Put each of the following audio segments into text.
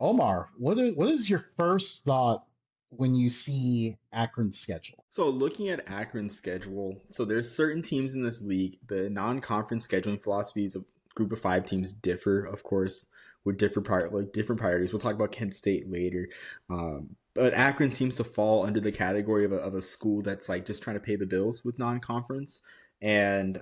Omar, what is your first thought when you see Akron's schedule? So looking at Akron's schedule, so there's certain teams in this league. The non-conference scheduling philosophies of group of five teams differ, of course, with different priorities. We'll talk about Kent State later, but Akron seems to fall under the category of a school that's like just trying to pay the bills with non-conference, and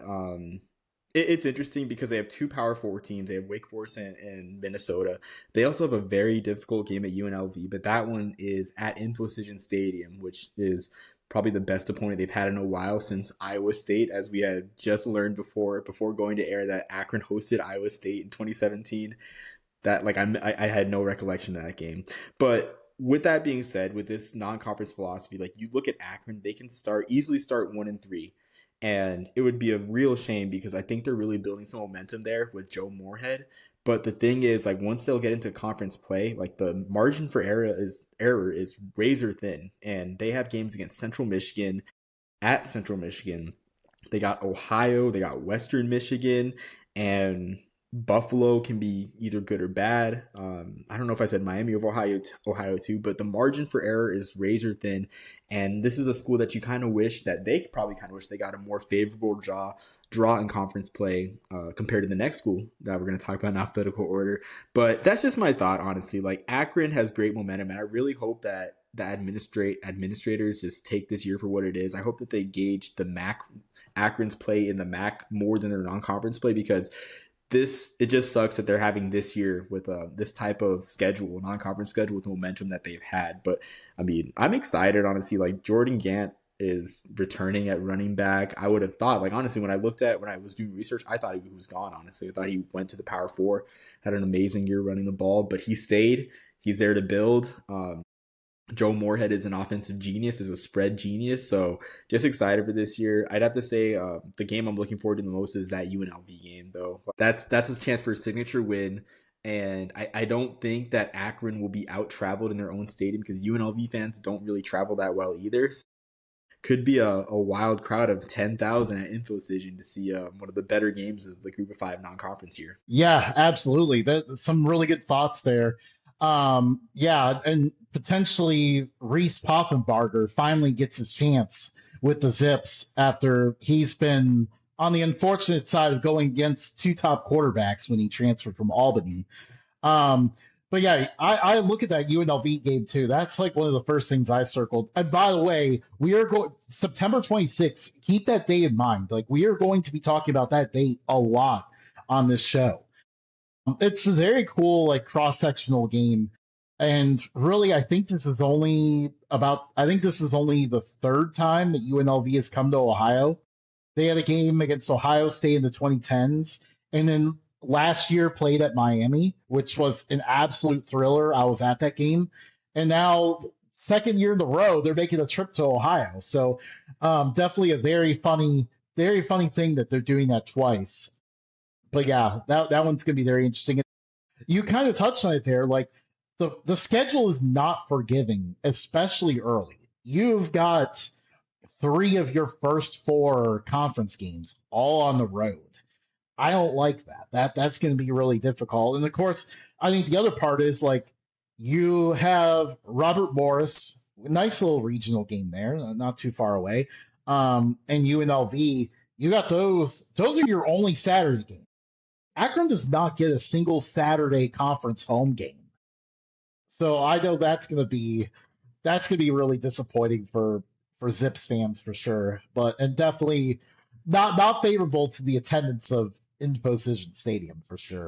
it's interesting because they have two Power Four teams. They have Wake Forest and Minnesota. They also have a very difficult game at UNLV, but that one is at Infocision Stadium, which is probably the best opponent they've had in a while since Iowa State, as we had just learned before going to air that Akron hosted Iowa State in 2017. That like I had no recollection of that game, but with that being said, with this non-conference philosophy, like you look at Akron, they can easily start 1-3, and it would be a real shame because I think they're really building some momentum there with Joe Moorhead. But the thing is, like once they'll get into conference play, like the margin for error is razor thin, and they have games against Central Michigan, at Central Michigan. They got Ohio, they got Western Michigan, and Buffalo can be either good or bad. I don't know if I said Miami of Ohio too, but the margin for error is razor thin. And this is a school that you kind of wish that they probably kind of wish they got a more favorable draw in conference play compared to the next school that we're going to talk about in alphabetical order. But that's just my thought, honestly. Like Akron has great momentum, and I really hope that the administrators just take this year for what it is. I hope that they gauge the MAC Akron's play in the MAC more than their non-conference play, because it just sucks that they're having this year with this type of schedule, non-conference schedule, with the momentum that they've had. But I mean, I'm excited, honestly. Like Jordan Gant is returning at running back. I would have thought, like honestly, when I was doing research, I thought he was gone. Honestly, I thought he went to the Power Four, had an amazing year running the ball, but he stayed. He's there to build. Joe Moorhead is an offensive genius, is a spread genius. So just excited for this year. I'd have to say the game I'm looking forward to the most is that UNLV game, though. That's his chance for a signature win. And I don't think that Akron will be out traveled in their own stadium because UNLV fans don't really travel that well either. So could be a wild crowd of 10,000 at InfoCision to see one of the better games of the Group of Five non-conference year. Yeah, absolutely. Some really good thoughts there. Yeah, and potentially Reese Poffenbarger finally gets his chance with the Zips after he's been on the unfortunate side of going against two top quarterbacks when he transferred from Albany. Um, but yeah, I look at that UNLV game too. That's like one of the first things I circled. And by the way, we are going September 26th. Keep that date in mind. Like we are going to be talking about that date a lot on this show. It's a very cool, like cross-sectional game. And really, I think this is only the third time that UNLV has come to Ohio. They had a game against Ohio State in the 2010s, and then last year played at Miami, which was an absolute thriller. I was at that game. And now, second year in a row, they're making a trip to Ohio. So definitely a very funny thing that they're doing that twice. But yeah, that one's gonna be very interesting. You kind of touched on it there. Like the schedule is not forgiving, especially early. You've got three of your first four conference games all on the road. I don't like that. That's going to be really difficult. And of course, I think the other part is like you have Robert Morris, nice little regional game there, not too far away. And UNLV, you got those. Those are your only Saturday games. Akron does not get a single Saturday conference home game. So I know that's gonna be really disappointing for Zips fans for sure. But and definitely not favorable to the attendance of in Position Stadium for sure.